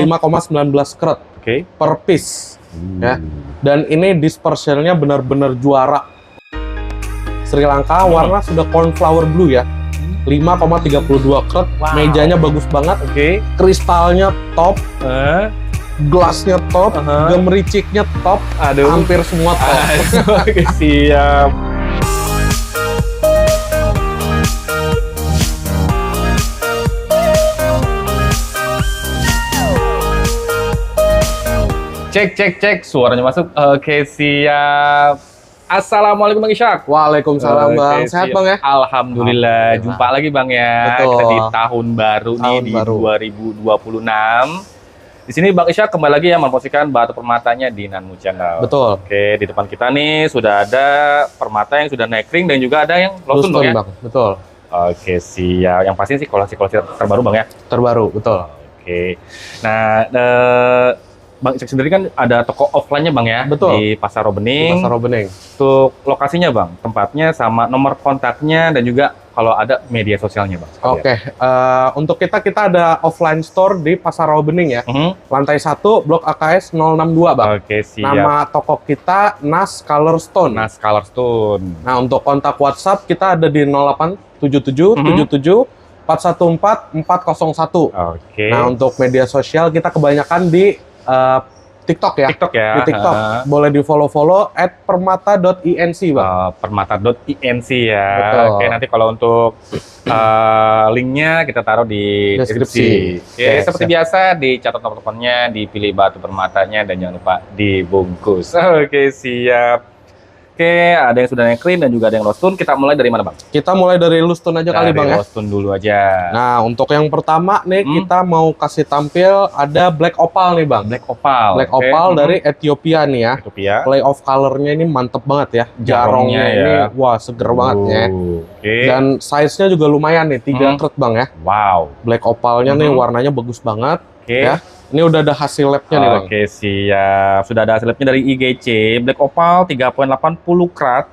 5,19 karat per piece. Ya. Dan ini dispersionnya benar-benar juara. Sri Lanka warna sudah cornflower blue ya. 5,32 karat. Mejanya bagus banget. Kristalnya top. Gelasnya top, gemericiknya top. Hampir semua top. Siap. Cek, suaranya masuk. Oke, siap. Assalamualaikum Bang Ishak. Waalaikumsalam Bang. Sehat Bang ya? Alhamdulillah. Jumpa lagi Bang ya. Betul. Kita di tahun baru nih di 2026. Di sini Bang Ishak kembali lagi ya mempromosikan batu permatanya di Nanmu Channel. Betul. Oke, di depan kita nih sudah ada permata yang sudah naik ring dan juga ada yang lostun Bang ya. Betul. Oke, siap. Yang pasti sih koleksi-koleksi terbaru Bang ya. Terbaru, betul. Oke. Nah, Bang Ishak sendiri kan ada toko offline-nya Bang ya. Betul. Di Pasar Robening. Pasar Robening. Untuk lokasinya Bang, tempatnya sama nomor kontaknya dan juga kalau ada media sosialnya Bang. Oke, untuk kita ada offline store di Pasar Robening ya. Lantai 1, Blok AKS 062 Bang. Oke, siap. Nama toko kita Nas Color Stone. Nas Color Stone. Nah, untuk kontak WhatsApp kita ada di 0877 77 414 401. Oke. Nah, untuk media sosial kita kebanyakan di TikTok ya. TikTok ya. Di TikTok. Boleh di follow @permata.inc Bang. Permata.inc ya. Betul. Oke, nanti kalau untuk linknya kita taruh di deskripsi. Oke, seperti biasa dicatat nomor teleponnya, dipilih batu permatanya dan jangan lupa dibungkus. Oke, siap. Oke, ada yang sudah naik ring dan juga ada yang lostun. Kita mulai dari mana Bang? Kita mulai dari lostun aja kali Bang ya. Lostun dulu aja. Nah, untuk yang pertama nih kita mau kasih tampil ada Black Opal nih Bang. Black Opal. Black Opal dari Ethiopia nih ya. Ethiopia. Play of color-nya ini mantep banget ya. Jarongnya ya. ini wah seger banget ya. Dan size-nya juga lumayan nih, 3 karat Bang ya. Wow. Black Opal-nya nih warnanya bagus banget ya. Ini udah ada hasil lab-nya nih Bang. Oke, siap. Sudah ada hasil lab-nya dari IGC. Black Opal 3,80 karat.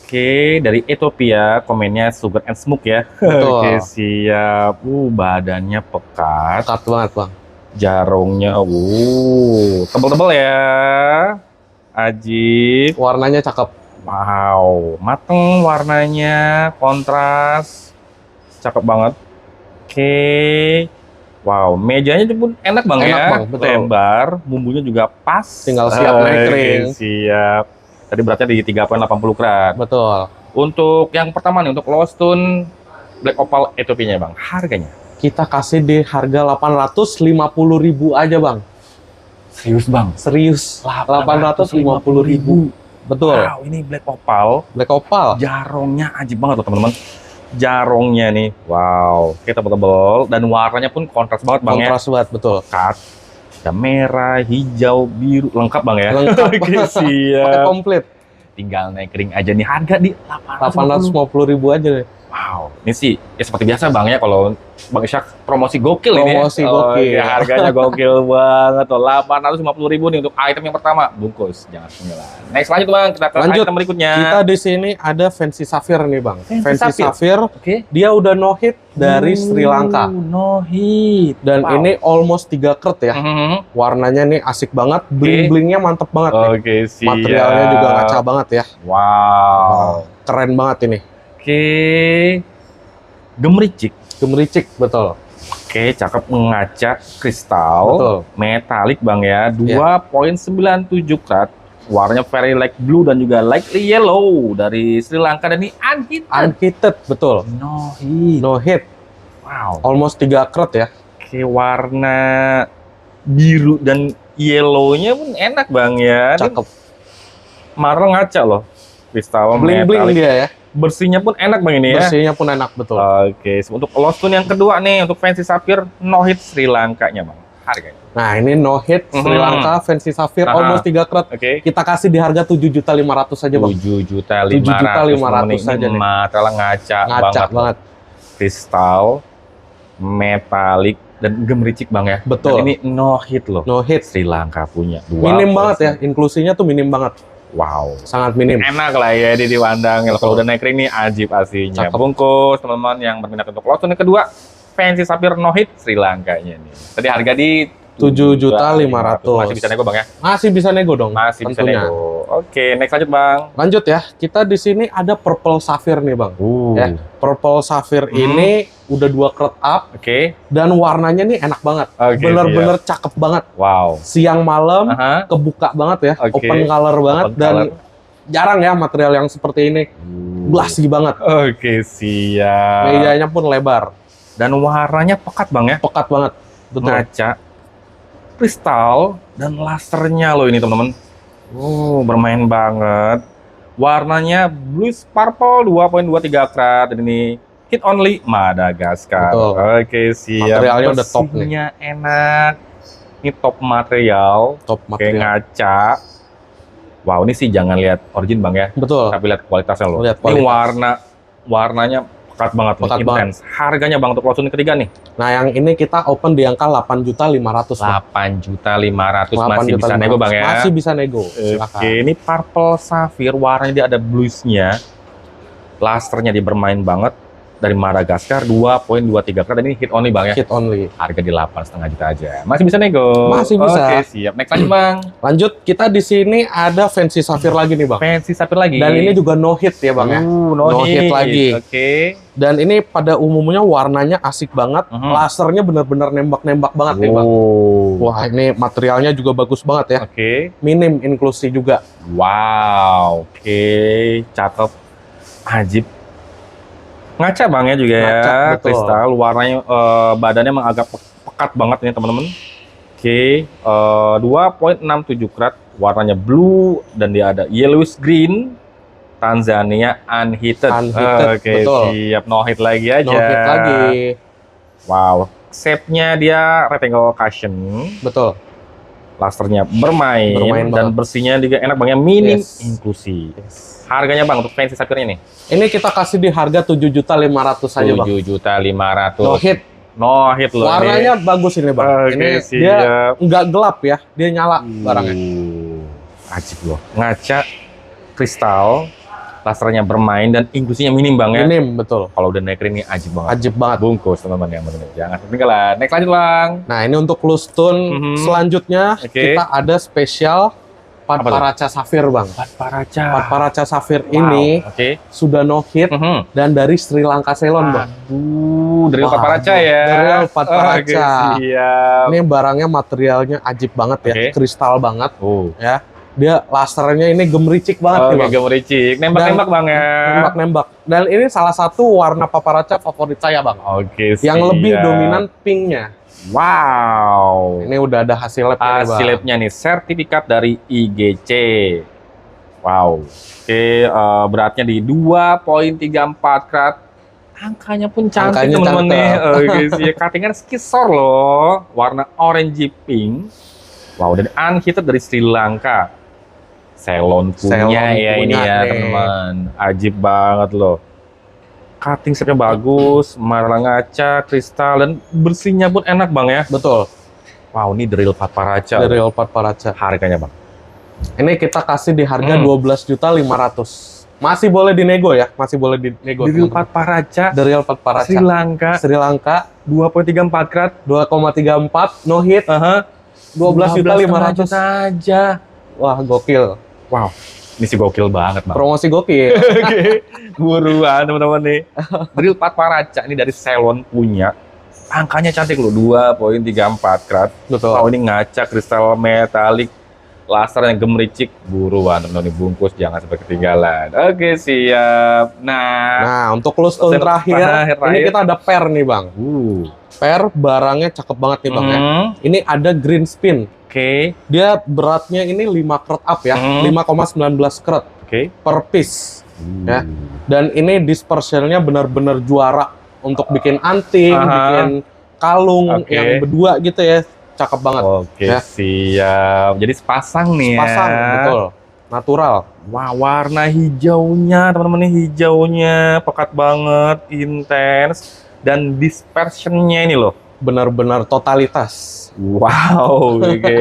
Oke, dari Ethiopia. Komennya Sugar and Smoke ya. Betul. Oke, siap. Badannya pekat. Pekat banget Bang. Jarongnya, tebel-tebel ya. Ajib. Warnanya cakep. Wow, mateng warnanya, kontras. Cakep banget. Oke. Wow, mejanya pun enak Bang ya. Enak Bang, betul. Lebar, bumbunya juga pas. Tinggal siap naik ring. Siap. Tadi beratnya di 3,80 karat. Betul. Untuk yang pertama nih, untuk lostun Black Opal Ethiopia Bang, harganya? Kita kasih di harga 850.000 aja Bang. Serius Bang? Serius. 850.000. Betul. Wow, ini Black Opal. Black Opal. Jarongnya ajib banget loh teman-teman. Jarongnya nih, wow, kita tebel-tebel dan warnanya pun kontras banget Bang kontras banget, betul. Pekat, ada merah, hijau, biru, lengkap Bang ya. Lengkap. Siap. Pakai komplit. Tinggal naik ring aja nih, harga di 850.000 aja nih. Wow, ini sih ya seperti biasa Bang ya, kalau Bang Ishak promosi gokil ini. Promosi gokil. Ya, harganya gokil banget tuh, 850.000 nih untuk item yang pertama, bungkus, jangan sembilan. Next lanjut Bang, kita ke item berikutnya. Kita di sini ada Fancy Sapphire nih Bang. Fancy Sapphire, dia udah no hit dari Sri Lanka. No hit. Dan ini almost 3 karat ya. Warnanya nih asik banget, bling-blingnya mantep banget nih. Siap. Materialnya juga ngaca banget ya. Wow. Keren banget ini. Gemericik. Gemericik, betul. Oke, cakep, mengaca kristal. Betul. Metalik Bang ya, 2,97 karat. Warnanya very light blue dan juga light yellow dari Sri Lanka dan ini unheated. Unheated, betul. No hit. No hit. Wow. Almost 3 karat ya. Oke, warna biru dan yellow-nya pun enak Bang ya. Cakep. Marel ngaca loh. Kristal bling-bling dia ya. Bersihnya pun enak Bang ini ya. Bersihnya pun enak, betul. Oke, untuk lostun yang kedua nih, untuk Fancy Sapphire no hit Sri Lanka-nya Bang. Harganya? Nah, ini no hit Sri Lanka Fancy Sapphire almost 3 karat. Kita kasih di harga 7.500.000 aja Bang. 7.500.000 aja nih. Material ngaca banget. Kristal, metalik dan gemericik Bang ya. Betul. Dan ini no hit loh. No hit. Sri Lanka punya. Minim banget ya, inklusinya tuh minim banget. Wow, sangat minim. Enak lah ya dipandang. Kalau udah naik ring nih ajib aslinya. Bungkus teman-teman yang berminat untuk lostun yang kedua, Fancy Sapphire no hit Sri Lankanya nih. Tadi harga di 7.500.000. Masih bisa nego Bang ya? Masih bisa nego dong. Masih bisa tentunya. nego. Oke, next lanjut Bang. Lanjut ya, kita di sini ada purple sapphire nih Bang. Ya, purple sapphire ini udah 2 karat up. Oke. Dan warnanya nih enak banget. Oke, Bener-bener cakep banget. Wow. Siang malam kebuka banget ya, Oke. open color banget. Open Dan color. jarang ya material yang seperti ini. Glossy banget. Oke, siap. Mejanya pun lebar. Dan warnanya pekat Bang ya? Pekat banget. Betul. Ngaca, kristal, dan lasernya loh ini teman-teman. Bermain banget. Warnanya blues purple 2.23 karat. Dan ini hit only Madagaskar. Betul. Oke, siap. Materialnya udah top nih. Bersihnya enak. Ini top material. Top Kayak material. ngaca. Wow, ini sih jangan lihat origin Bang ya. Betul. Tapi lihat kualitasnya loh. Lihat Ini kualitas. warnanya pekat banget, Pekat nih, intens. Harganya Bang untuk lot ketiga nih. Nah, yang ini kita open di angka 8.500.000. 8.500.000 masih bisa nego Bang ya. Masih bisa nego. Silakan. Oke, ini purple sapphire, warnanya dia ada bluesnya. Lasernya dia bermain banget. Dari Madagaskar 2.23 karat, dan ini hit only Bang ya. Hit only. Harga di 8,5 juta aja. Masih bisa nego. Masih bisa. Oke, siap. Next lagi Bang. Lanjut, kita di sini ada fancy sapphire lagi nih Bang. Fancy sapphire lagi. Dan ini juga no hit ya Bang ya. No hit lagi. Oke. Dan ini pada umumnya warnanya asik banget. Lasernya bener-bener nembak-nembak banget nih Bang. Wah, ini materialnya juga bagus banget ya. Oke. Minim inklusi juga. Wow. Oke. Cakep. Ajib. Ngaca Bang ya juga Ngaca, ya. betul. Kristal. Warnanya, badannya emang agak pekat banget nih teman-teman. Oke. 2.67 karat. Warnanya blue. Dan dia ada yellowish green. Tanzania unheated. Unheated, Oke, betul. siap. No hit lagi aja. No hit lagi. Wow. Shape-nya dia rectangle cushion. Betul. Lasernya bermain dan banget. bersihnya juga enak Bang ya. Minim Yes. inklusi. Harganya Bang untuk fancy sapphire ini? Ini kita kasih di harga 7.500.000 saja Bang. 7.500.000. No hit. No hit loh. Warnanya bagus ini Bang. Oke, Ini dia siap. nggak gelap ya. Dia nyala barangnya. Ajib loh. Ngaca, kristal, lasernya bermain dan inklusinya minim Bang ya. Minim, betul. Kalau udah naik ini ajib banget. Ajib banget. Bungkus teman-teman yang benar. Jangan ketinggalan. Next lanjut Bang. Nah, ini untuk loose tone selanjutnya Oke. kita ada spesial Patparaca Sapphire Bang. Patparaca. Patparaca Sapphire Wow. ini Oke. sudah no hit dan dari Sri Lanka Ceylon Bang. Dari Wah, Patparaca ya. dari Patparaca. Oke, siap. Ini barangnya materialnya ajib banget ya, Oke. kristal banget Oh. ya. Dia lasernya ini gemericik banget nih Oke, Bang. gemericik. Nembak-nembak Bang ya. Nembak-nembak. Dan ini salah satu warna Patparaca favorit saya Bang. Oke, Yang lebih siap. dominan pinknya. Wow. Ini udah ada hasil labnya nih, Bang. Hasil labnya nih, sertifikat dari IGC. Wow. Oke, beratnya di 2.34 karat. Angkanya pun cantik Angkanya teman-teman nih. cakep. Oke sih, cuttingan skisor loh. Warna orangey pink. Wow, dan unheated dari Sri Lanka. Ceylon punya Ceylon ya ini punya ya nih. teman-teman. Ajib banget loh. Cutting shape-nya bagus, marah ngaca, kristal, dan bersihnya pun enak Bang ya. Betul. Wow, ini drill Patparaca. Dari Patparaca. Harganya Bang? Ini kita kasih di harga 12.500.000. Masih boleh dinego ya, masih boleh dinego. Drill Patparaca, Dari Patparaca. Sri Lanka, Sri Lanka 2.34 karat, 2,34 no hit. 12.500.000 aja. Wah, gokil. Wow, ini sih gokil banget Bang. Promosi gokil. Oke, buruan teman-teman nih. Drill Patparaca ini dari Ceylon punya. Angkanya cantik loh, 2.34 karat. Betul. Wow, ini ngaca kristal metalik, laser yang gemericik. Buruan teman-teman, bungkus jangan sampai ketinggalan. Oke, siap. Nah, untuk loose tone terakhir, ini kita ada pair nih Bang. Pair barangnya cakep banget nih Bang ya. Ini ada green spin. Oke. Dia beratnya ini 5 karat up ya, 5,19 karat per piece. Ya. Dan ini dispersionnya benar-benar juara untuk bikin anting, bikin kalung yang berdua gitu ya. Cakep banget. Oke, ya. siap. Jadi sepasang nih ya. Sepasang, betul. Natural. Wah, warna hijaunya, teman-teman nih, hijaunya pekat banget, intens, dan dispersionnya ini loh. Benar-benar totalitas. Wow, oke.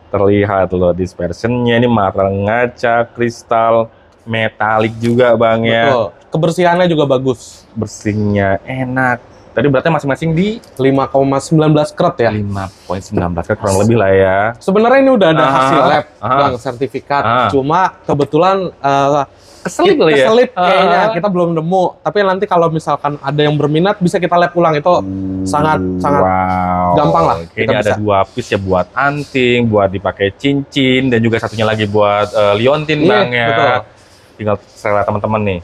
Terlihat loh dispersionnya ini, mata ngaca, kristal, metalik juga Bang ya. Betul. Kebersihannya juga bagus. Bersihnya enak, Tadi berarti masing-masing di 5,19 karat ya. 5,19 karat kurang lebih lah ya. Sebenarnya ini udah ada hasil lab, Bang, sertifikat. Cuma kebetulan Keselip kali ya? keselip kayaknya, kita belum nemu. Tapi nanti kalau misalkan ada yang berminat, bisa kita lab ulang. Itu sangat gampang lah. Kayaknya ada 2 piece ya buat anting, buat dipakai cincin, dan juga satunya lagi buat liontin, Bang ya. Betul. Tinggal selera teman-teman nih.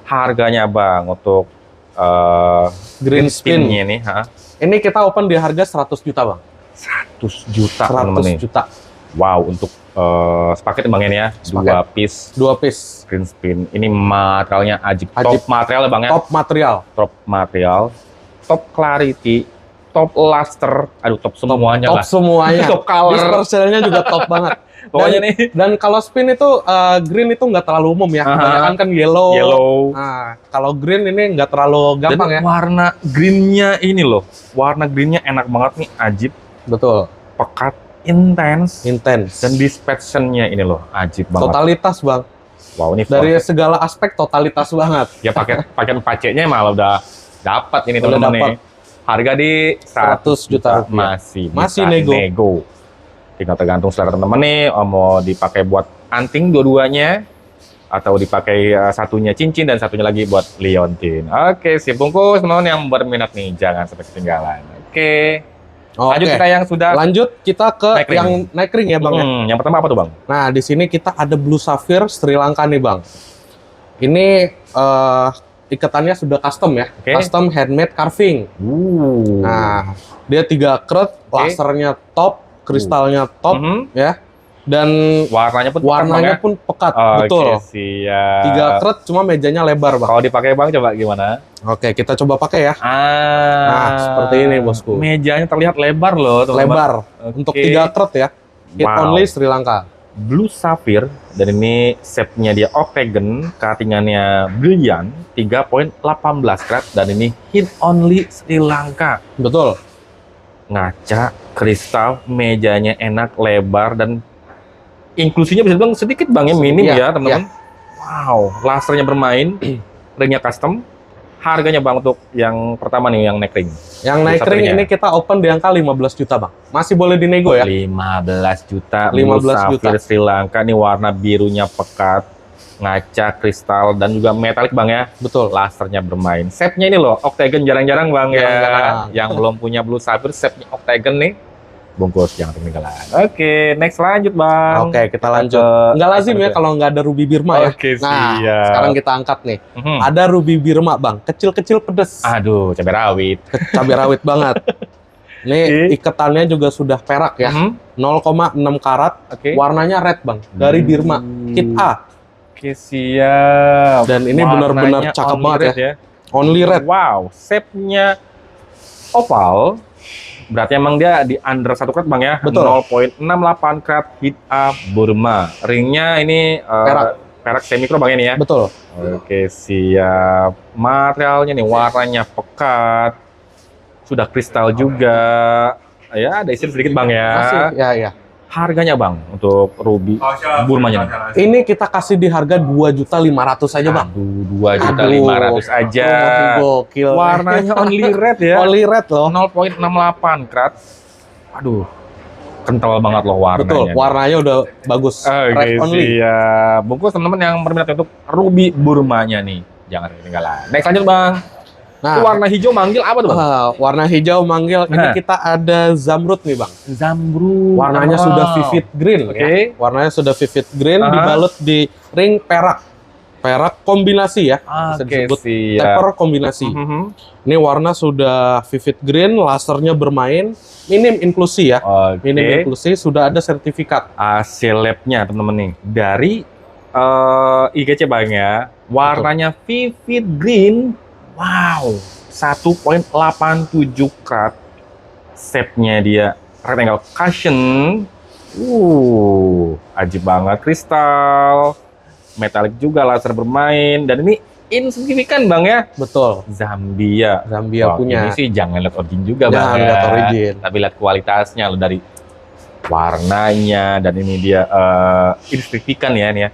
Harganya Bang untuk green spin-nya nih, ini kita open di harga 100 juta, Bang. 100 juta, 100 juta. Wow, untuk sepaket Bang ini ya, 2 piece. 2 piece. Green spin. Ini materialnya ajib. Top material ya Bang ya? Top material. Top material. Top clarity. Top luster. Aduh, top semuanya top lah. Semuanya. Top color. Disperselnya juga top banget. Pokoknya nih. Dan kalau spin itu green itu nggak terlalu umum ya. Kebanyakan kan yellow. Nah, kalau green ini nggak terlalu gampang ya. Warna greennya ini loh. Warna greennya enak banget nih, ajib. Betul. Pekat, intens. Intens. Dan dispersionnya ini loh, ajib banget. Totalitas, Bang. Wow, ini dari segala aspek totalitas banget. Ya paket 4C-nya malah udah dapat ini teman-teman nih. Harga di 100 juta rupiah. Masih nego. Tinggal tergantung selera teman-teman nih, mau dipakai buat anting dua-duanya, atau dipakai satunya cincin dan satunya lagi buat liontin. Oke, siap bungkus teman-teman yang berminat nih, jangan sampai ketinggalan. Oke. Lanjut kita yang sudah. Lanjut kita ke yang naik ring ya Bang ya. Yang pertama apa tuh Bang? Nah di sini kita ada Blue Sapphire Sri Lanka nih Bang. Ini ikatannya sudah custom ya, custom handmade carving. Nah dia 3 karat, lasernya top, kristalnya top ya. Dan warnanya pun pekat, betul. Siap. 3 karat, cuma mejanya lebar Bang. Kalau dipakai Bang coba gimana? Oke, kita coba pakai ya. Nah, seperti ini bosku. Mejanya terlihat lebar loh, teman-teman. Lebar. Untuk 3 karat ya. Hit only Sri Lanka. Blue Sapphire, dan ini shape-nya dia octagon, cutting-annya brilliant, 3,18 karat, dan ini hit only Sri Lanka. Betul. Ngaca, kristal, mejanya enak, lebar, dan inklusinya bisa bilang sedikit Bang ya, minim ya teman-teman. Wow, lasernya bermain, ringnya custom. Harganya Bang untuk yang pertama nih, yang neck ring. Yang neck ring ini kita open di angka 15 juta Bang. Masih boleh dinego ya? 15 juta. 15 juta. Sri Lanka nih, warna birunya pekat, ngaca, kristal, dan juga metalik Bang ya. Betul. Lasernya bermain. Shape-nya ini loh, octagon jarang-jarang Bang ya. Yang belum punya Blue Sapphire, shape-nya octagon nih. Bungkus, jangan ketinggalan. Oke, next lanjut Bang. Oke, kita lanjut. Nggak lazim ya kalau nggak ada Ruby Birma ya. Oke, nah, siap. sekarang kita angkat nih. Ada Ruby Birma Bang, kecil-kecil pedes. Aduh, cabai rawit. Cabai rawit banget. Ini ikatannya juga sudah perak ya. 0,6 karat. Warnanya red Bang, dari Birma. Kit A. Oke, siap. Dan ini benar-benar cakep banget ya. Only red. Wow, shape-nya oval. Berarti emang dia di under 1 karat Bang ya. Betul. 0,68 karat hit A Burma. Ringnya ini perak semikro Bang ini ya. Betul. Oke, siap. Materialnya nih warnanya pekat. Sudah kristal juga. Ya, ada isi sedikit Bang ya. Masih, ya. Harganya Bang untuk ruby Burmanya nih. Ini kita kasih di harga 2.500.000 aja Bang. 2.500.000 aja. Gokil. Warnanya only red ya. Only red loh. 0,68 karat. Aduh, kental banget loh warnanya. Betul, warnanya udah bagus. Red only. Iya. Bungkus teman-teman yang berminat untuk ruby Burmanya nih, jangan ketinggalan. Next lanjut Bang. Nah, warna hijau manggil apa tuh Bang? Warna hijau manggil, ini kita ada zamrud nih Bang. Zamrud. Warnanya sudah vivid green ya. Warnanya sudah vivid green, dibalut di ring perak. Perak kombinasi ya, bisa disebut taper kombinasi. Ini warna sudah vivid green, lasernya bermain, minim inklusi ya. Minim inklusi, sudah ada sertifikat. Hasil labnya teman-teman nih, dari IGC Bang ya, warnanya vivid green. Wow, 1,87 karat. Shape-nya dia rectangle cushion. Ajib banget, kristal, metalik juga, laser bermain, dan ini insignifikan Bang ya. Betul. Zambia punya. Ini sih jangan lihat origin juga Bang. Jangan lihat origin. Tapi lihat kualitasnya loh, dari warnanya, dan ini dia insignifikan ya nih ya.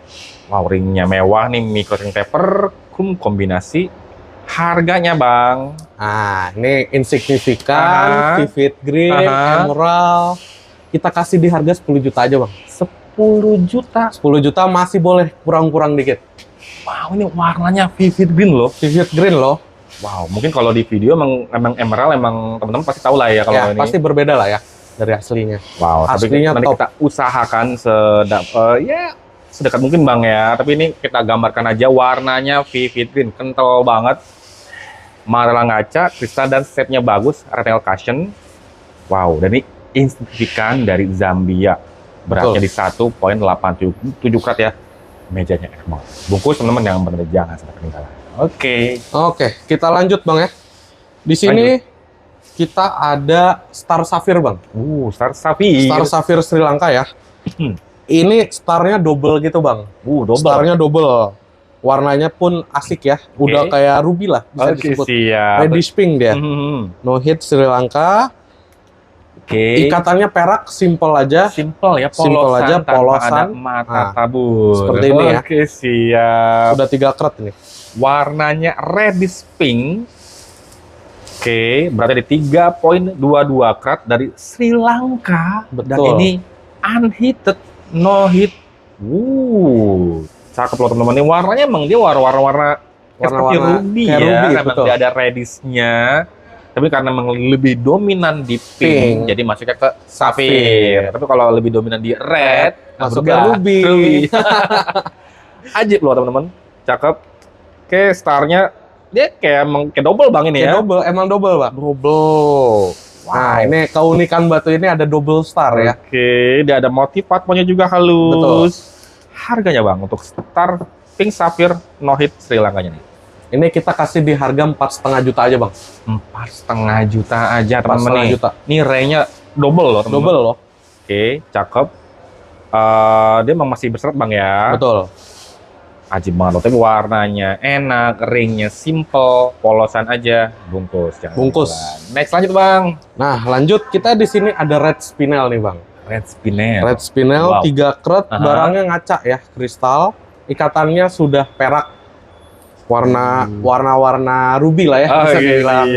Wow, ringnya mewah nih, micro ring taper, kombinasi. Harganya Bang. Nah, ini insignifikan, vivid green, emerald. Kita kasih di harga 10 juta aja Bang. 10 juta. 10 juta masih boleh kurang-kurang dikit. Wow, ini warnanya vivid green loh. Vivid green loh. Wow, mungkin kalau di video emang emerald, emang teman-teman pasti tahu lah ya kalau Ya, ini. pasti berbeda lah ya dari aslinya. Wow, Aslinya tapi nanti top. kita usahakan ya sedekat mungkin Bang ya. Tapi ini kita gambarkan aja warnanya vivid green, kental banget. Marla ngaca, kristal dan shape-nya bagus, retail cushion. Wow, dan ini insignifikan dari Zambia. Beratnya di 1,87 karat ya. Mejanya enak banget. Bungkus teman-teman yang benar jangan sampai ketinggalan. Oke, kita lanjut Bang ya. Di sini kita ada Star Sapphire Bang. Star Sapphire. Star Sapphire Sri Lanka ya. Ini starnya double gitu Bang. Double. Starnya double. Warnanya pun asik ya. Udah kayak ruby lah bisa disebut. Siap. Reddish pink dia. No hit Sri Lanka. Ikatannya perak, simple aja. Simple ya, polosan. Ada mata tabur. Seperti ini ya. Siap. Sudah 3 karat ini. Warnanya reddish pink. Berarti di 3,22 karat dari Sri Lanka. Betul. Dan ini unheated, no heat. Cakep loh teman-teman. Ini warnanya emang dia warna seperti ruby ya. Ruby, memang dia ada reddish-nya. Tapi karena memang lebih dominan di pink. Jadi masuknya ke sapphire. Tapi kalau lebih dominan di red, masuk ke ruby. Ajib loh teman-teman. Cakep. Starnya dia kayak double Bang ini ya. Emang double Bang. Double. Wow. Nah, ini keunikan batu ini ada double star ya. Dia ada motif patmonya juga halus. Betul. Harganya Bang untuk Star Pink Sapphire No Hit Sri Lankanya nih. Ini kita kasih di harga 4,5 juta aja Bang. 4,5 juta aja teman-teman nih. Ini ray-nya double loh teman-teman. Double loh. Cakep. Dia emang masih berserat Bang ya. Betul. Ajib banget loh, tapi warnanya enak, ringnya simple, polosan aja, bungkus. Bungkus. Next lanjut Bang. Nah lanjut kita di sini ada red spinel nih Bang. Red spinel. Red spinel 3 karat, barangnya ngaca ya, kristal. Ikatannya sudah perak. Warna-warna ruby lah ya, bisa dibilang.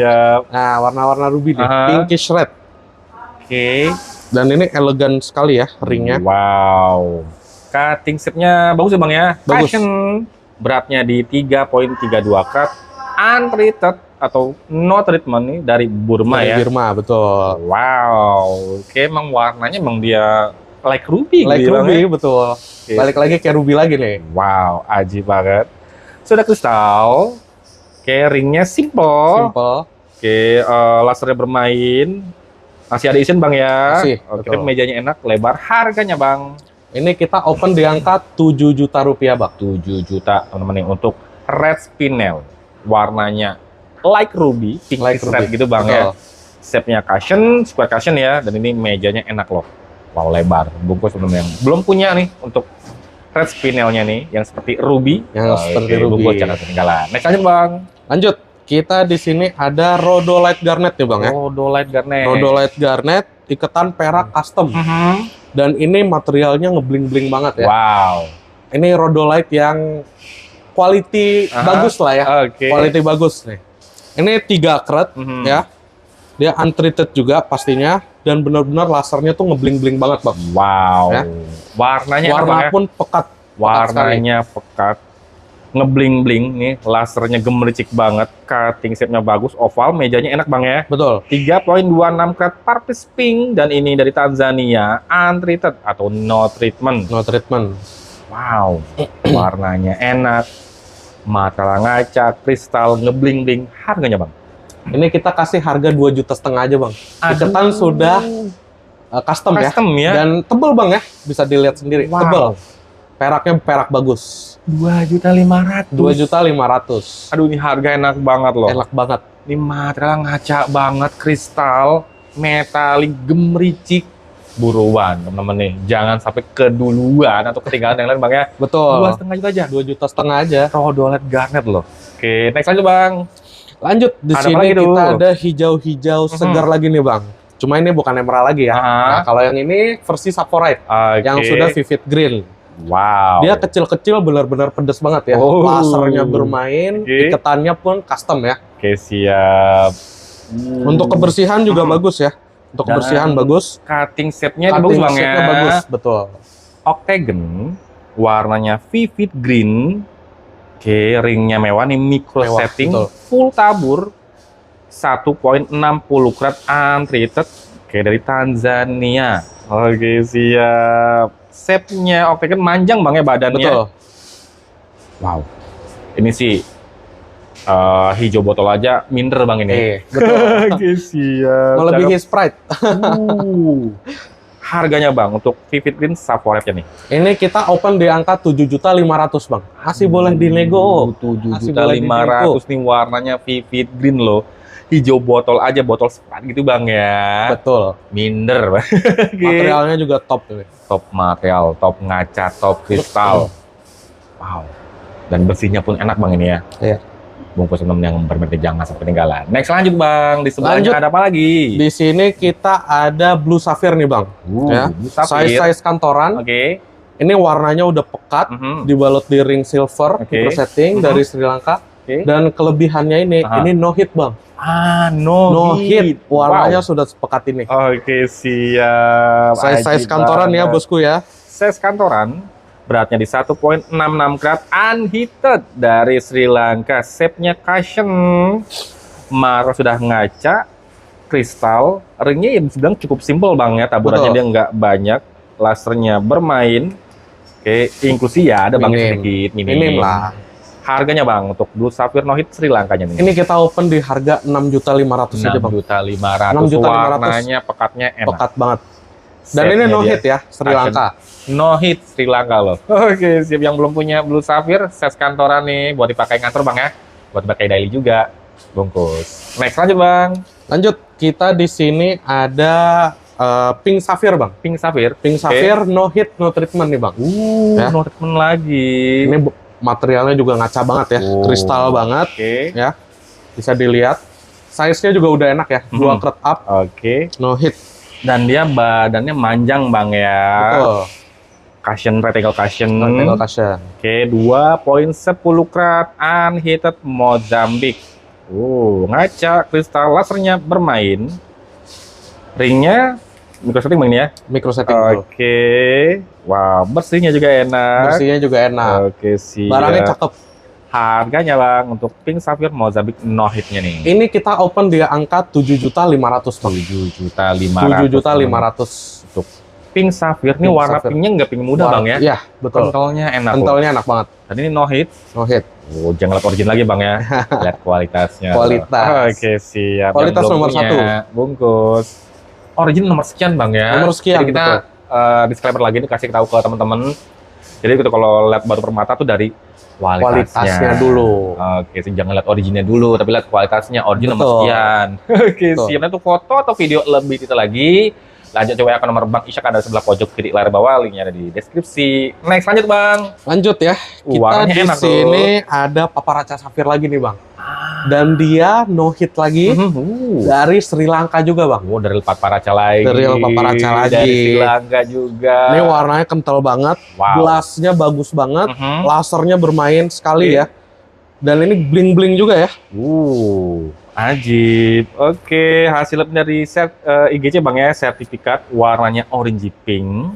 Nah, warna-warna ruby nih, pinkish red. Dan ini elegan sekali ya ringnya. Wow. Cutting shape-nya bagus ya Bang ya. Bagus. Fashion. Beratnya di 3,32 karat. Untreated atau no treatment nih dari Burma ya. Burma, betul. Wow. Emang warnanya emang dia like ruby. Like ruby, betul. Balik lagi kayak ruby lagi nih. Wow, ajib banget. Sudah kristal. Ringnya simple. Lasernya bermain. Masih ada isin Bang ya. Masih. Mejanya enak, lebar. Harganya Bang. Ini kita open di angka 7 juta rupiah Bang. 7 juta teman-teman untuk red spinel. Warnanya like ruby, pink red gitu Bang ya. Shape-nya cushion, square cushion ya. Dan ini mejanya enak loh. Wow, lebar. Bungkus teman-teman yang belum punya nih untuk red spinelnya nih yang seperti ruby. Seperti ruby. Bungkus jangan ketinggalan. Next lanjut Bang. Lanjut. Kita di sini ada rhodolite garnet nih Bang ya. Rhodolite garnet. Rhodolite garnet, iketan perak custom. Dan ini materialnya ngebling-bling banget ya. Wow. Ini rhodolite yang quality bagus lah ya. Quality bagus nih. Ini 3 karat ya. Dia untreated juga pastinya. Dan benar-benar lasernya tuh ngebling-bling banget Bang. Wow. Ya. Warna pun pekat. Warnanya pekat. Ngebling-bling nih, lasernya gemericik banget, cutting shape-nya bagus, oval, mejanya enak Bang ya. Betul. 3,26 karat purple pink dan ini dari Tanzania, untreated atau no treatment. No treatment. Wow, warnanya enak, mata ngaca, kristal, ngebling-bling, harganya Bang. Ini kita kasih harga 2,5 juta aja Bang. Iketan sudah custom ya. Dan tebel Bang ya, bisa dilihat sendiri. Tebel. Peraknya perak bagus. 2.500.000. 2.500.000. Aduh, ini harga enak banget loh. Enak banget. Ini material ngaca banget, kristal, metalik, gemericik. Buruan teman-teman nih, jangan sampai keduluan atau ketinggalan yang lain Bang ya. Betul. 2,5 juta aja. 2,5 juta aja. Rhodolite garnet loh. Next aja Bang. Lanjut di sini kita ada hijau-hijau segar lagi nih Bang. Cuma ini bukan emerald lagi ya. Nah, kalau yang ini versi sapphire yang sudah vivid green. Wow. Dia kecil-kecil benar-benar pedes banget ya. Oh. Lasernya bermain, Oke. iketannya pun custom ya. Oke, siap. Untuk kebersihan juga bagus ya. Untuk Dan kebersihan bagus. Cutting shape-nya bagus Cutting Bang ya. shape-nya bagus, betul. Octagon, warnanya vivid green. Oke, ringnya mewah nih, micro Mewah, setting, betul. full tabur, 1.60 karat untreated. Oke, dari Tanzania. Oke, siap. Shape-nya Octagon manjang Bang ya badannya. Betul. Wow. Ini sih hijau botol aja minder Bang ini. Betul. Oke, siap. Melebihi Sprite. Harganya Bang untuk Vivid Green Savorette-nya nih. Ini kita open di angka 7.500.000 Bang. Masih boleh dinego. Masih boleh 7.500.000 nih, warnanya Vivid Green loh. Hijau botol aja, botol Sprite gitu Bang ya. Betul. Minder Bang. Oke. Materialnya juga top tuh. Top material, top ngaca, top kristal. Wow. Dan bersihnya pun enak Bang ini ya. Iya. Bungkus 6 yang bermerek jangan sampai ketinggalan. Next lanjut Bang, di sebelahnya Lanjut. ada apa lagi? Di sini kita ada Blue Sapphire nih Bang. Ya. Blue Sapphire. Size kantoran. Oke. Ini warnanya udah pekat, Mhm. dibalut di ring silver, Oke. micro setting dari Sri Lanka. Oke. Dan kelebihannya Aha. ini no hit Bang. No hit. Warnanya Wow. sudah sepekat ini. Oke, siap. Size Ajib kantoran ya banget. bosku ya. Size kantoran, beratnya di 1.66 karat unheated dari Sri Lanka. Shape-nya cushion, Maro sudah ngaca, kristal. Ringnya ya bisa bilang cukup simpel Bang ya, taburannya Betul. dia nggak banyak. Lasernya bermain. Oke, inklusi ya, ada Bangnya sedikit. Minim lah. Harganya Bang, untuk Blue Sapphire No Hit Sri Lankanya nih. Ini kita open di harga 6.500.000 aja Bang. 6.500.000. 6.500.000. Warnanya, pekatnya enak. Pekat banget. Dan ini Setnya no dia. hit ya, Sri Cushion. Lanka. No hit Sri Lanka loh. Oke, siap. Yang belum punya Blue Sapphire, size kantoran nih, buat dipakai ngantor Bang ya. Buat dipakai daily juga. Bungkus. Next lanjut Bang. Lanjut, kita di sini ada Pink Sapphire Bang. Pink Sapphire. Pink Sapphire no hit no treatment nih Bang. Ya. No treatment lagi. Ini materialnya juga ngaca banget ya, Oh. kristal banget Oke. ya. Bisa dilihat. Size-nya juga udah enak ya, 2 karat up, Oke. no hit. Dan dia badannya manjang Bang ya. Betul. Cushion, rectangle cushion. Rectangle cushion. Oke, 2.10 karat unheated Mozambique. Ngaca, kristal, lasernya bermain. Ringnya micro setting Bang ini ya. Micro setting. Betul. Oke. Wow, bersihnya juga enak. Bersihnya juga enak. Oke, siap. Barangnya cakep. Harganya Bang untuk Pink Sapphire Mozambique no hitnya nih. Ini kita open di angka 7.500.000 Bang. 7.500.000 untuk Pink Sapphire. Ini Pink warna Sapphire. pinknya nggak pink muda Bang ya. Iya, betul. Kentalnya enak loh. Kentalnya enak banget. Dan ini no hit. No hit. Jangan lihat origin lagi Bang ya. Lihat kualitasnya. Kualitas. Oke, siap. Kualitas Yang belum nomor punya, 1. Bungkus. Origin nomor sekian Bang ya. Nomor sekian, Jadi kita disclaimer lagi nih, kasih tahu ke teman-teman. Jadi gitu kalau lihat batu permata tuh dari Kualitasnya dulu. Oke, jangan lihat originnya dulu, tapi lihat kualitasnya. Origin nomor Betul. sekian. Oke, Betul. siap. Nah, untuk foto atau video lebih detail lagi, lanjut coba ke nomor Bang Ishak ada di sebelah pojok kiri layar bawah, linknya ada di deskripsi. Next, lanjut Bang. Lanjut ya. Kita Warnanya di enak sini ada Paparaca Sapphire lagi nih Bang. Dan dia no hit lagi dari Sri Lanka juga Bang. Dari Paparaca lagi. Dari Paparaca lagi. Dari Sri Lanka juga. Ini warnanya kental banget, Wow. gelasnya bagus banget, Mhm. lasernya bermain sekali Oke. ya. Dan ini bling-bling juga ya. Ajib. Oke, hasil dari IGC Bang ya, sertifikat warnanya orange pink.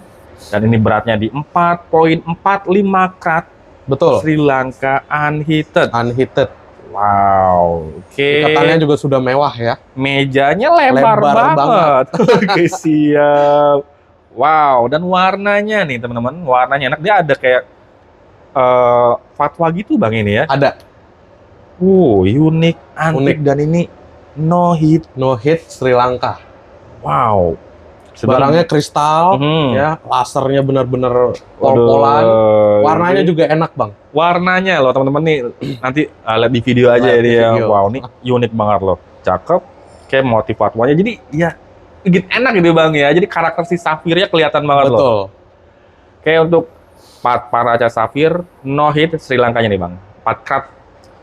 Dan ini beratnya di 4.45 karat. Betul. Sri Lanka unheated. Unheated. Wow. Oke. Ikatannya juga sudah mewah ya. Mejanya lebar, Lebar banget. Oke, siap. Wow, dan warnanya nih teman-teman, warnanya enak. Dia ada kayak fatwa gitu Bang ini ya. Ada Unik, antik, dan ini no hit. no hit Sri Lanka. Wow. Barangnya kristal Mhm. ya, lasernya benar-benar Waduh. pol-polan. Warnanya juga enak Bang. Warnanya loh teman-teman nih, nanti lihat di video aja Lihat ya di dia. video. Wow, ini unik banget loh. Cakep, kayak motif fatwanya. Jadi ya bikin enak gitu Bang ya. Jadi karakter si Sapphire-nya kelihatan banget loh. Betul. Kayak untuk Paparaca Sapphire no hit Sri Lankanya nih Bang. 4 karat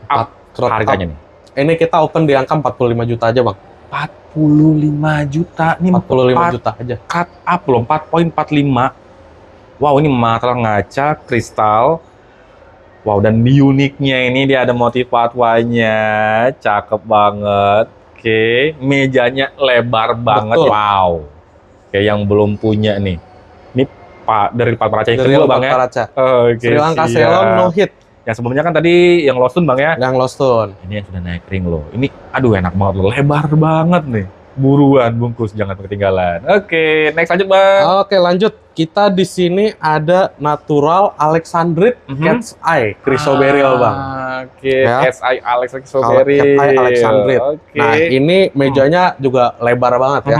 up Crop harganya up. nih. Ini kita open di angka 45 juta aja Bang. 45 juta. Ini 45 juta aja. cut up loh, 4.45. Wow, ini material ngaca, kristal. Wow, dan di uniknya ini dia ada motif fatwanya. Cakep banget. Oke, mejanya lebar banget. Betul. Wow. Oke, yang belum punya nih. Ini Pak dari Pak Paraca yang Dari kedua, Pak Bang ya. Paraca. Oke, Sri Lanka siap. Ceylon no hit. Yang sebelumnya kan tadi yang Lost Tune, Bang ya. Yang Lost Tune. Ini yang sudah naik ring loh. Ini aduh enak banget loh. Lebar banget nih. Buruan bungkus, jangan ketinggalan. Oke, next lanjut, Bang. Oke, lanjut. Kita di sini ada natural Alexandrite Cat's Eye Chrysoberyl, Bang. Oke, Ya. Cat's Eye Chrysoberyl. Cat's Eye Alexandrite. Oke. Nah, ini mejanya juga lebar banget ya.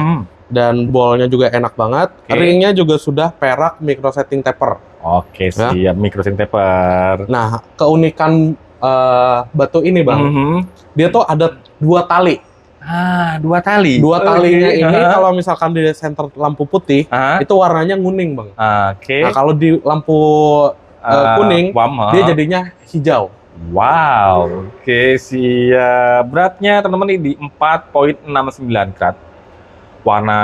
Dan ballnya juga enak banget. Oke. Ringnya juga sudah perak micro setting taper. Oke, siap. Microsync taper. Nah, keunikan batu ini, Bang, dia tuh ada 2 tali. Dua tali. Dua talinya ini kalau misalkan di center lampu putih, itu warnanya kuning, Bang. Oke. Nah, kalau di lampu kuning, dia jadinya hijau. Wow. Oke, siap. Beratnya teman-teman ini di 4,69 karat. Warna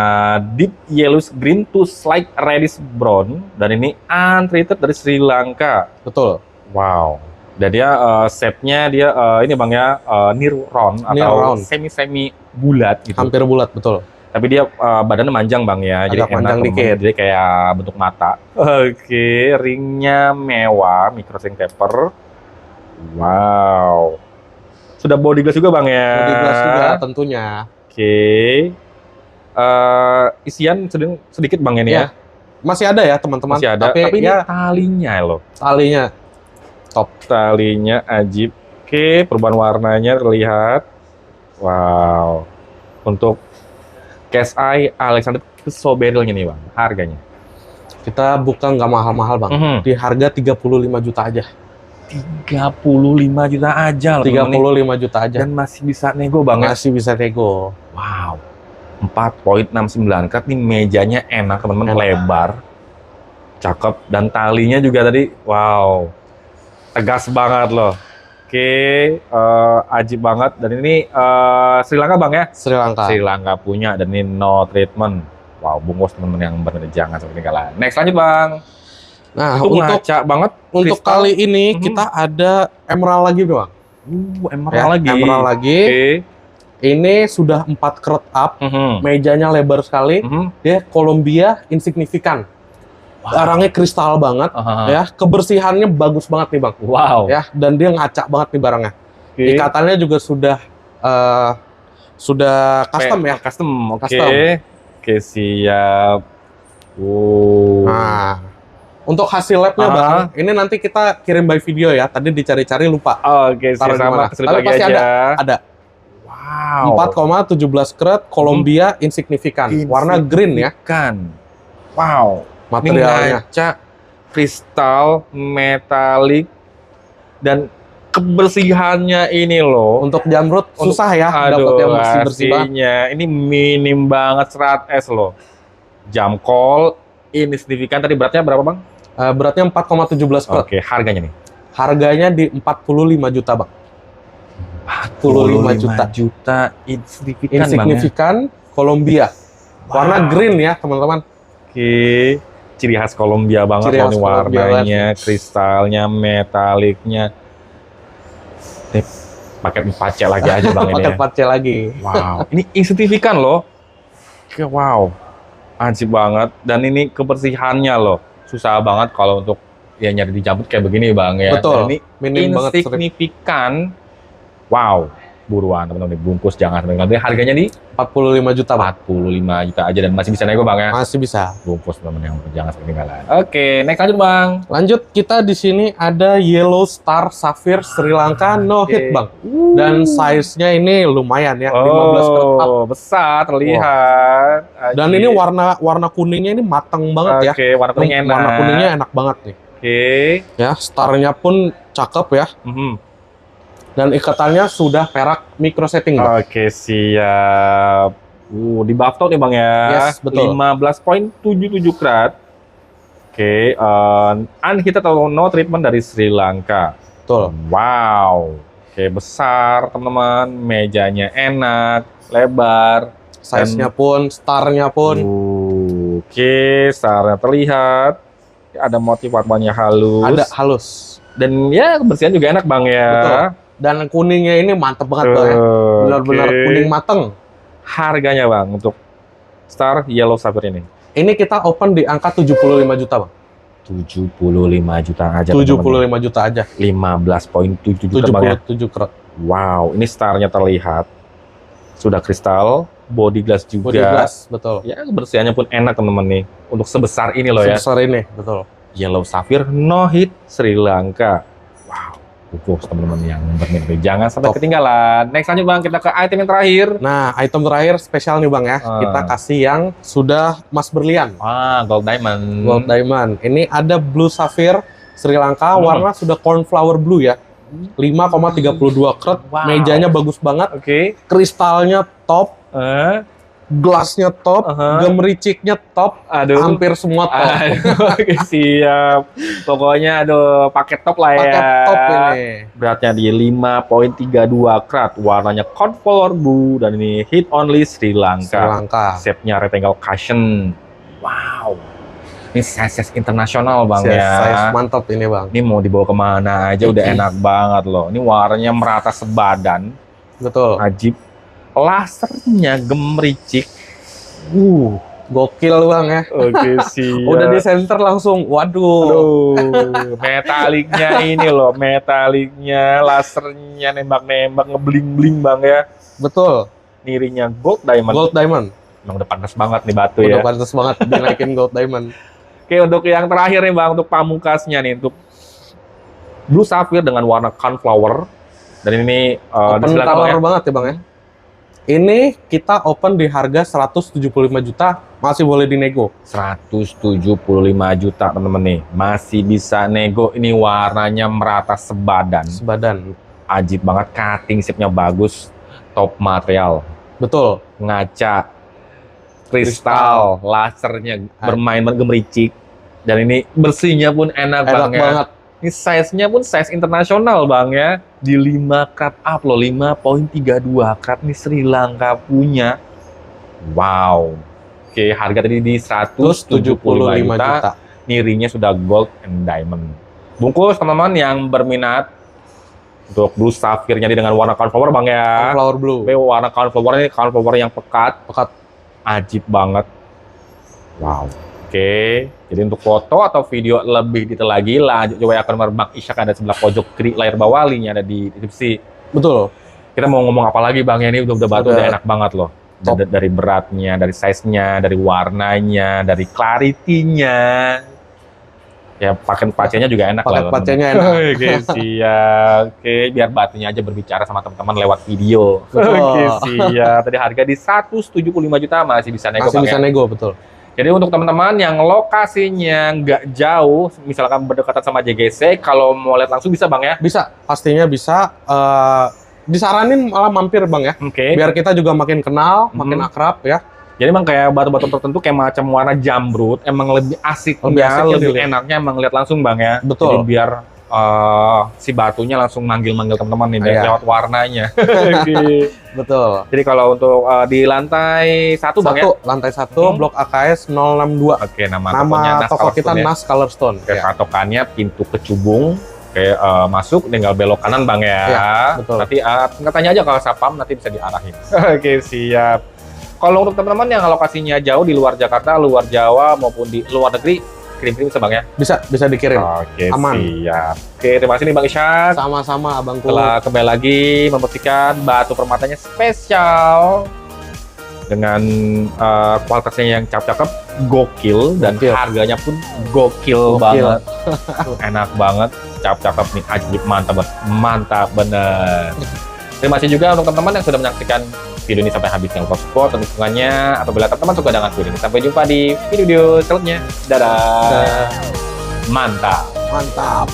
deep yellowish green to slight reddish brown, dan ini untreated dari Sri Lanka. Betul. Wow. Dan dia shape-nya dia ini Bang ya near round atau semi bulat gitu. Hampir bulat, betul. Tapi dia badannya manjang Bang ya. Jadi agak panjang dikit. Jadi kayak bentuk mata. Oke, ringnya mewah, microsync taper. Wow. Sudah body glass juga Bang ya. Body glass juga tentunya. Oke. Isian sedikit Bang ini ya. Masih ada ya teman-teman. Masih ada. Tapi ini ya, talinya loh. talinya top. Talinya ajib. Oke, perubahan warnanya terlihat. Wow. Untuk Cat's Eye Alexandrite Chrysoberyl nih Bang, harganya. Kita buka nggak mahal-mahal Bang. Di harga 35 juta aja. 35 juta aja loh. 35 juta aja. Dan masih bisa nego Bang ya. Masih bisa nego. Wow. 4,69 karat nih, mejanya enak teman-teman, lebar. Cakep, dan talinya juga tadi wow. Tegas banget loh. Oke, ajib banget. Dan ini Sri Lanka Bang ya? Sri Lanka. Sri Lanka punya, dan ini no treatment. Wow, bungkus teman-teman yang benar jangan sampai ketinggalan. Next lanjut Bang. Nah, itu untuk ngaca banget. Untuk kristal. Kali ini kita ada emerald lagi Bang. Emerald lagi. Emerald lagi. Ini sudah 4 karat up. Mejanya lebar sekali. Dia Columbia insignifikan. Barangnya kristal banget, ya. Kebersihannya bagus banget nih Bang. Wow. Ya, dan dia ngaca banget nih barangnya. Ikatannya juga sudah custom ya. Custom. Oke, siap. Nah, untuk hasil labnya Bang, ini nanti kita kirim by video ya. Tadi dicari-cari lupa. Oke, sama tapi pasti ada. Wow. 4,17 karat Columbia insignifikan. Warna green ya. Wow. Materialnya ngaca, kristal, metalik, dan kebersihannya ini loh. Untuk jamrut susah ya dapat yang bersih-bersih banget. Ini minim banget serat es loh. Jam call insignifikan. Tadi beratnya berapa Bang? Beratnya 4,17 karat. Oke, harganya nih? Harganya di 45 juta Bang. 45 juta insignifikan Columbia. Warna green ya teman-teman. Oke. Ciri khas Columbia banget loh nih, warnanya, kristalnya, metaliknya. Pakai 4C lagi aja Bang ini. Pakai 4C lagi. Wow, ini insignifikan loh. Oke, wow. Ajib banget, dan ini kebersihannya loh. Susah banget kalau untuk ya nyari di jambut kayak begini Bang ya. Betul. Dan ini insignifikan. Wow. Buruan teman-teman, bungkus jangan sampai ketinggalan. Harganya di 45 juta Bang. 45 juta aja, dan masih bisa nego Bang ya. Masih bisa. Bungkus teman-teman yang jangan sampai ketinggalan. Oke, next lanjut Bang. Lanjut, kita di sini ada Yellow Star Sapphire Sri Lanka no hit Bang. Dan size-nya ini lumayan ya, 15 karat up. Besar terlihat. Dan ini warna kuningnya ini matang banget ya. Oke, warna kuningnya enak. Warna kuningnya enak banget nih. Oke. Ya, starnya pun cakep ya. Dan ikatannya sudah perak micro setting Bang. Oke, siap. Di Bafto nih Bang ya. Yes, betul. 15,77 karat. Oke, unheated atau no treatment dari Sri Lanka. Betul. Wow. Oke, besar teman-teman. Mejanya enak, lebar. Size-nya pun, starnya pun. Oke, starnya terlihat. Ada motif warnanya halus. Ada halus. Dan ya kebersihan juga enak bang ya. Betul. Dan kuningnya ini mantep banget bang ya. Benar-benar kuning mateng. Harganya bang untuk Star Yellow Sapphire ini? Ini kita open di angka 75 juta bang. 75 juta aja. 75 juta aja. 15,7 juta bang ya. 77 karat. Wow, ini starnya terlihat sudah kristal, body glass juga. Body glass, betul. Ya kebersihannya pun enak teman-teman nih. Untuk sebesar ini loh ya. Sebesar ini, betul. Yellow Sapphire no hit Sri Lanka. Wow, teman-teman yang bermimpi jangan sampai ketinggalan. Next lanjut bang, kita ke item yang terakhir. Nah, item terakhir spesial nih bang ya. Kita kasih yang sudah emas berlian. Gold diamond. Gold diamond. Ini ada blue sapphire Sri Lanka, warna sudah cornflower blue ya. 5,32 karat. Wow. Mejanya bagus banget. Oke. Kristalnya top. Gelasnya top, gemericiknya top, hampir semua top. Oke, siap. Pokoknya paket top lah ya. Paket top ini. Beratnya di 5,32 karat, warnanya cornflower blue dan ini hit only Sri Lanka. Sri Lanka. Shape-nya rectangle cushion. Wow. Ini size internasional bang ya. Size mantap ini bang. Ini mau dibawa kemana aja udah enak banget loh. Ini warnanya merata sebadan. Betul. Ajib. Lasernya gemericik. Gokil bang ya. Oke siap. Udah di center langsung. Waduh. Metaliknya ini loh, metaliknya, lasernya nembak-nembak, ngebling-bling bang ya. Betul. Nirinya gold diamond. Gold diamond. Emang udah pantas banget nih batu udah ya. Udah pantas banget dinaikin gold diamond. Oke, untuk yang terakhir nih bang, untuk pamungkasnya nih, untuk blue sapphire dengan warna cornflower. Dan ini open color banget ya bang ya. Ini kita open di harga 175 juta, masih boleh dinego. 175 juta teman-teman nih, masih bisa nego. Ini warnanya merata sebadan. Sebadan. Ajib banget, cutting shape-nya bagus, top material. Betul. Ngaca, kristal, lasernya bermain gemericik. Dan ini bersihnya pun enak bang ya. Banget. Ini size-nya pun size internasional bang ya. Di 5 karat up loh, 5,32 karat nih Sri Lanka punya. Wow. Oke, harga tadi di 175 juta. Nirinya sudah gold and diamond. Bungkus teman-teman yang berminat untuk blue sapphire-nya dengan warna cornflower bang ya. Cornflower blue. Warna cornflower ini cornflower yang pekat. Ajib banget. Wow. Oke, jadi untuk foto atau video lebih detail lagi, lanjut coba akun Bang Ishak ada sebelah pojok kiri layar bawah, linknya ada di deskripsi. Betul. Kita mau ngomong apa lagi bang? Ini udah batu udah enak banget loh. Dari beratnya, dari size-nya, dari warnanya, dari clarity-nya. Ya pakai pacenya juga enak lah. Pakai pacenya enak. Oke, siap. Oke, biar batunya aja berbicara sama teman-teman lewat video. Oke, siap. Tadi harga di 175 juta masih bisa nego. Masih bisa nego, betul. Jadi untuk teman-teman yang lokasinya nggak jauh, misalkan berdekatan sama JGC, kalau mau lihat langsung bisa bang ya? Bisa, pastinya bisa. Disaranin malah mampir bang ya. Oke. Biar kita juga makin kenal, makin akrab ya. Jadi emang kayak batu-batu tertentu kayak macam warna jamrut, emang lebih asiknya, lebih enaknya emang lihat langsung bang ya. Betul. Jadi biar si batunya langsung manggil-manggil teman-teman nih lewat warnanya. Betul. Jadi kalau untuk di lantai 1 bang ya? Lantai 1, Blok AKS 062. Oke, nama toko kita Nas Color Stone. Kayak patokannya pintu kecubung, kayak masuk tinggal belok kanan bang ya. Betul. Nanti tanya aja kalau sapam nanti bisa diarahin. Oke, siap. Kalau untuk teman-teman yang lokasinya jauh di luar Jakarta, luar Jawa maupun di luar negeri, kirim-kirim bisa bang ya? Bisa dikirim. Oke, aman. Siap. Oke, terima kasih nih Bang Ishak. Sama-sama abangku. Setelah kembali lagi membersihkan batu permatanya spesial dengan kualitasnya yang cakep, gokil, dan harganya pun gokil banget. Enak banget, cakep nih, ajib, mantap bener. Terima kasih juga untuk teman-teman yang sudah menyaksikan video ini sampai habis. Jangan lupa support dan dukungannya. Apabila teman-teman suka dengan video ini, sampai jumpa di video-video selanjutnya. Dadah. Mantap.